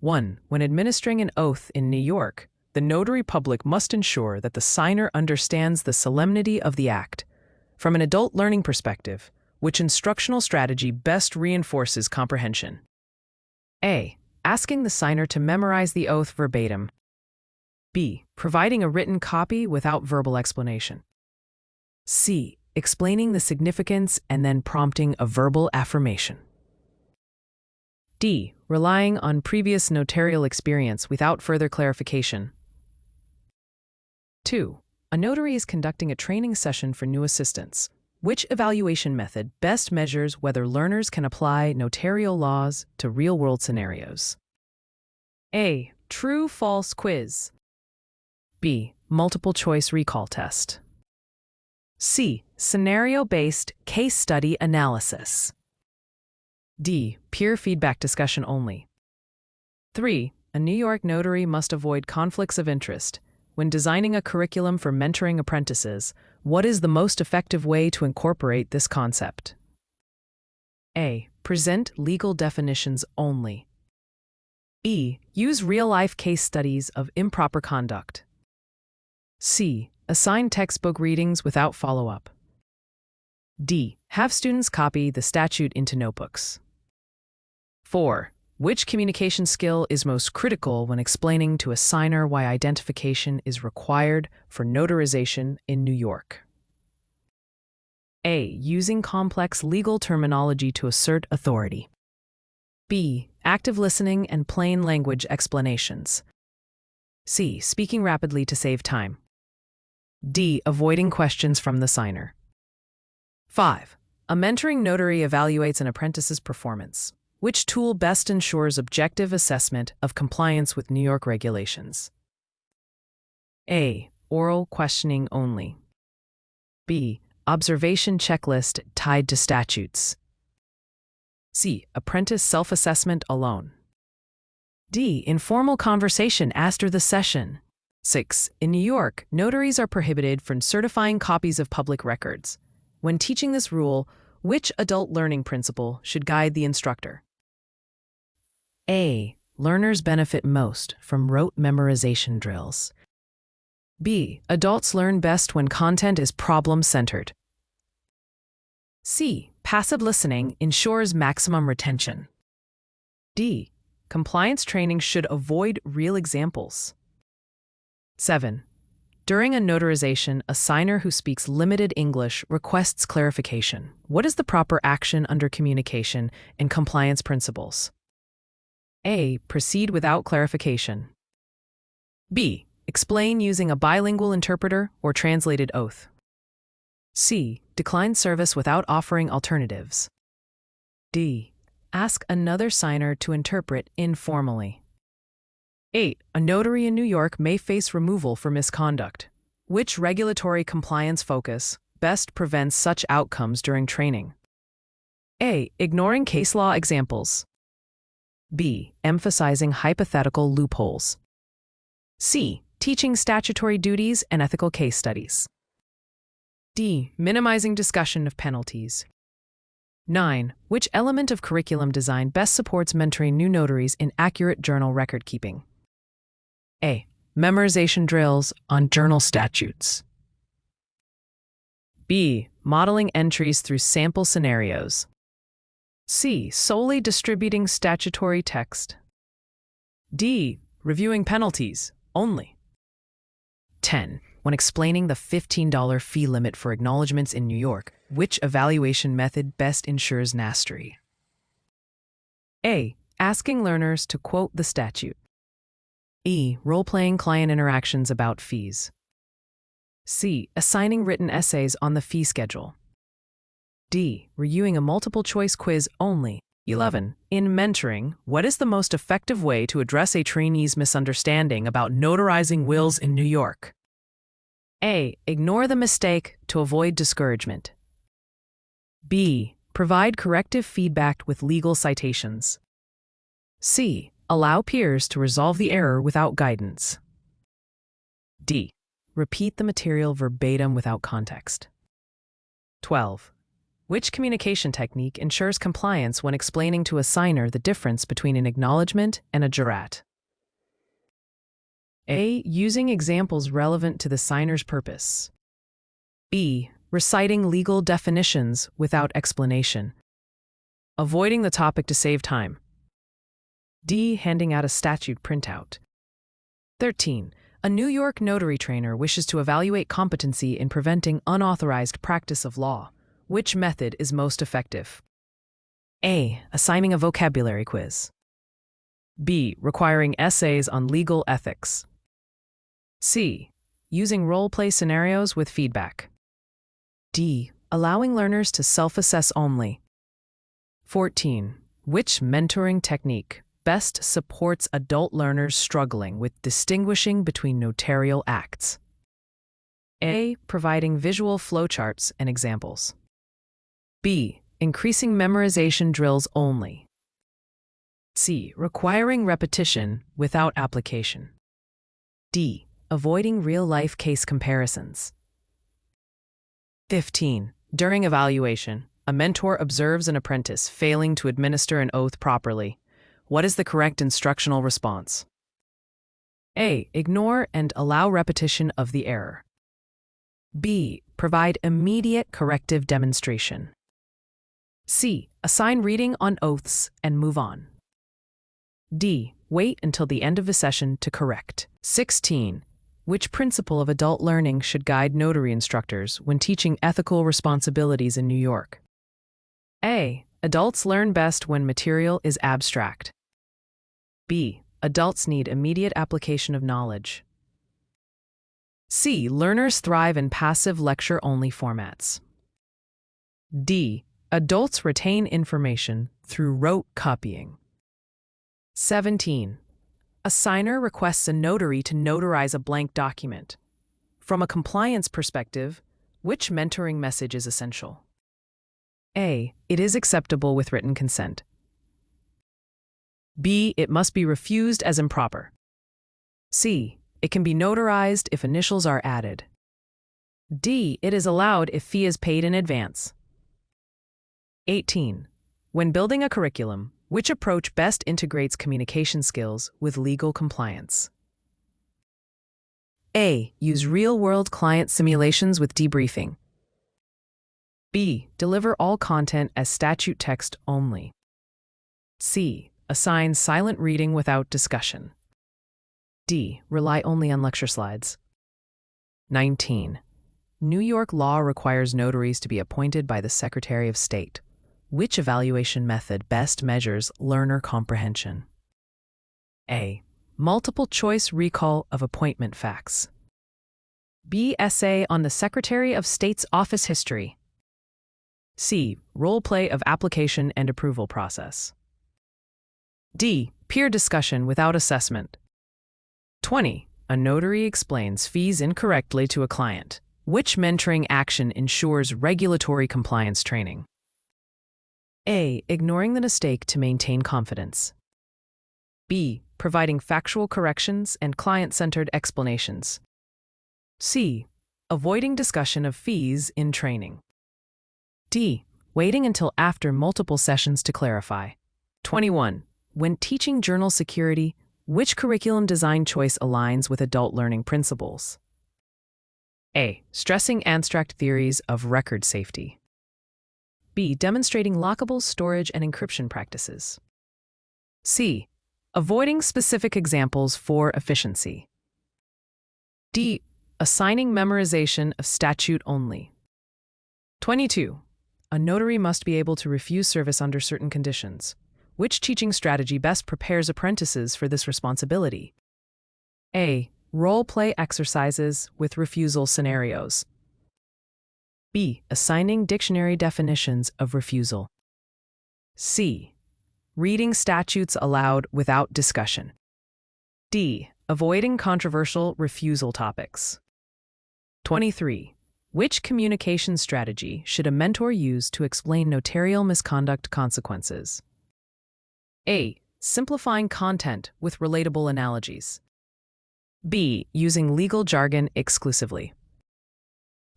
1. When administering an oath in New York, the notary public must ensure that the signer understands the solemnity of the act. From an adult learning perspective, which instructional strategy best reinforces comprehension? A. Asking the signer to memorize the oath verbatim. B. Providing a written copy without verbal explanation. C. Explaining the significance and then prompting a verbal affirmation. D. Relying on previous notarial experience without further clarification. 2. A notary is conducting a training session for new assistants. Which evaluation method best measures whether learners can apply notarial laws to real-world scenarios? A. True-false quiz. B. Multiple-choice recall test. C. Scenario-based case study analysis. D. Peer feedback discussion only. 3. A New York notary must avoid conflicts of interest. When designing a curriculum for mentoring apprentices, what is the most effective way to incorporate this concept? A. Present legal definitions only. B. Use real-life case studies of improper conduct. C. Assign textbook readings without follow-up. D. Have students copy the statute into notebooks. 4. Which communication skill is most critical when explaining to a signer why identification is required for notarization in New York? A. Using complex legal terminology to assert authority. B. Active listening and plain language explanations. C. Speaking rapidly to save time. D. Avoiding questions from the signer. 5. A mentoring notary evaluates an apprentice's performance. Which tool best ensures objective assessment of compliance with New York regulations? A. Oral questioning only. B. Observation checklist tied to statutes. C. Apprentice self-assessment alone. D. Informal conversation after the session. 6. In New York, notaries are prohibited from certifying copies of public records. When teaching this rule, which adult learning principle should guide the instructor? A. Learners benefit most from rote memorization drills. B. Adults learn best when content is problem-centered. C. Passive listening ensures maximum retention. D. Compliance training should avoid real examples. 7. During a notarization, a signer who speaks limited English requests clarification. What is the proper action under communication and compliance principles? A. Proceed without clarification. B. Explain using a bilingual interpreter or translated oath. C. Decline service without offering alternatives. D. Ask another signer to interpret informally. 8. A notary in New York may face removal for misconduct. Which regulatory compliance focus best prevents such outcomes during training? A. Ignoring case law examples. B. Emphasizing hypothetical loopholes. C. Teaching statutory duties and ethical case studies. D. Minimizing discussion of penalties. 9. Which element of curriculum design best supports mentoring new notaries in accurate journal record keeping? A. Memorization drills on journal statutes. B. Modeling entries through sample scenarios. C. Solely distributing statutory text. D. Reviewing penalties only. 10. When explaining the $15 fee limit for acknowledgments in New York, which evaluation method best ensures mastery? A. Asking learners to quote the statute. E. Role-playing client interactions about fees. C. Assigning written essays on the fee schedule. D. Reviewing a multiple-choice quiz only. 11. In mentoring, what is the most effective way to address a trainee's misunderstanding about notarizing wills in New York? A. Ignore the mistake to avoid discouragement. B. Provide corrective feedback with legal citations. C. Allow peers to resolve the error without guidance. D. Repeat the material verbatim without context. 12. Which communication technique ensures compliance when explaining to a signer the difference between an acknowledgement and a jurat? A. Using examples relevant to the signer's purpose. B. Reciting legal definitions without explanation. Avoiding the topic to save time. D. Handing out a statute printout. 13. A New York notary trainer wishes to evaluate competency in preventing unauthorized practice of law. Which method is most effective? A. Assigning a vocabulary quiz. B. Requiring essays on legal ethics. C. Using role-play scenarios with feedback. D. Allowing learners to self-assess only. 14. Which mentoring technique best supports adult learners struggling with distinguishing between notarial acts? A. Providing visual flowcharts and examples. B. Increasing memorization drills only. C. Requiring repetition without application. D. Avoiding real-life case comparisons. 15. During evaluation, a mentor observes an apprentice failing to administer an oath properly. What is the correct instructional response? A. Ignore and allow repetition of the error. B. Provide immediate corrective demonstration. C. Assign reading on oaths and move on. D. Wait until the end of the session to correct. 16. Which principle of adult learning should guide notary instructors when teaching ethical responsibilities in New York? A. Adults learn best when material is abstract. B. Adults need immediate application of knowledge. C. Learners thrive in passive lecture-only formats. D. Adults retain information through rote copying. 17. A signer requests a notary to notarize a blank document. From a compliance perspective, which mentoring message is essential? A. It is acceptable with written consent. B. It must be refused as improper. C. It can be notarized if initials are added. D. It is allowed if fee is paid in advance. 18. When building a curriculum, which approach best integrates communication skills with legal compliance? A. Use real-world client simulations with debriefing. B. Deliver all content as statute text only. C. Assign silent reading without discussion. D. Rely only on lecture slides. 19. New York law requires notaries to be appointed by the Secretary of State. Which evaluation method best measures learner comprehension? A. Multiple choice recall of appointment facts. B. Essay on the Secretary of State's office history. C. Role play of application and approval process. D. Peer discussion without assessment. 20. A notary explains fees incorrectly to a client. Which mentoring action ensures regulatory compliance training? A. Ignoring the mistake to maintain confidence. B. Providing factual corrections and client-centered explanations. C. Avoiding discussion of fees in training. D. Waiting until after multiple sessions to clarify. 21. When teaching journal security, which curriculum design choice aligns with adult learning principles? A. Stressing abstract theories of record safety. B. Demonstrating lockable storage and encryption practices. C. Avoiding specific examples for efficiency. D. Assigning memorization of statute only. 22. A notary must be able to refuse service under certain conditions. Which teaching strategy best prepares apprentices for this responsibility? A. Role-play exercises with refusal scenarios. B. Assigning dictionary definitions of refusal. C. Reading statutes aloud without discussion. D. Avoiding controversial refusal topics. 23. Which communication strategy should a mentor use to explain notarial misconduct consequences? A. Simplifying content with relatable analogies. B. Using legal jargon exclusively.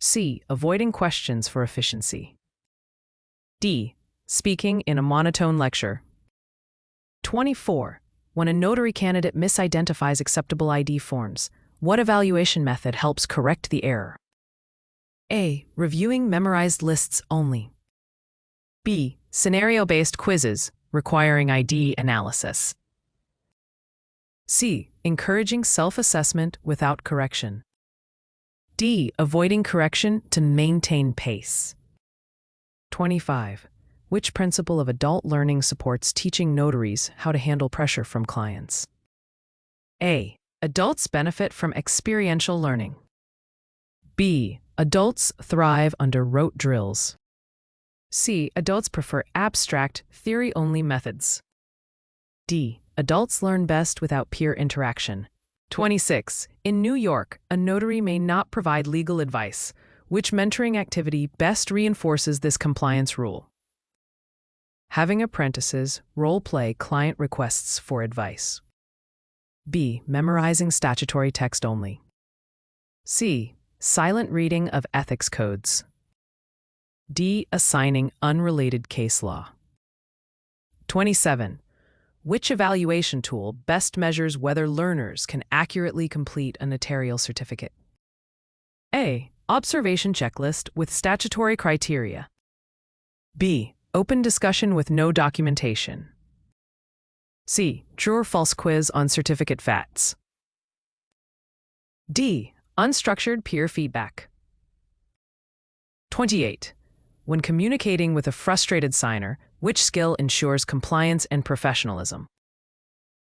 C. Avoiding questions for efficiency. D. Speaking in a monotone lecture. 24. When a notary candidate misidentifies acceptable ID forms, what evaluation method helps correct the error? A. Reviewing memorized lists only. B. Scenario-based quizzes requiring ID analysis. C. Encouraging self-assessment without correction. D. Avoiding correction to maintain pace. 25. Which principle of adult learning supports teaching notaries how to handle pressure from clients? A. Adults benefit from experiential learning. B. Adults thrive under rote drills. C. Adults prefer abstract, theory-only methods. D. Adults learn best without peer interaction. 26. In New York, a notary may not provide legal advice. Which mentoring activity best reinforces this compliance rule? Having apprentices role-play client requests for advice. B. Memorizing statutory text only. C. Silent reading of ethics codes. D. Assigning unrelated case law. 27. Which evaluation tool best measures whether learners can accurately complete a notarial certificate? A. Observation checklist with statutory criteria. B. Open discussion with no documentation. C. True or false quiz on certificate facts. D. Unstructured peer feedback. 28. When communicating with a frustrated signer, which skill ensures compliance and professionalism?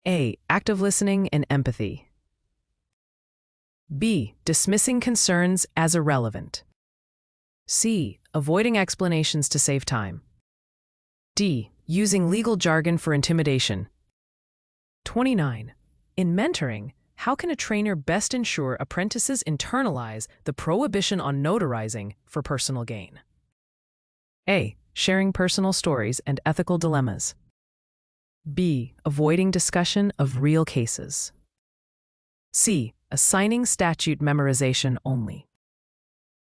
A. Active listening and empathy. B. Dismissing concerns as irrelevant. C. Avoiding explanations to save time. D. Using legal jargon for intimidation. 29. In mentoring, how can a trainer best ensure apprentices internalize the prohibition on notarizing for personal gain? A. Sharing personal stories and ethical dilemmas. B. Avoiding discussion of real cases. C. Assigning statute memorization only.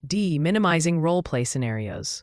D. Minimizing role-play scenarios.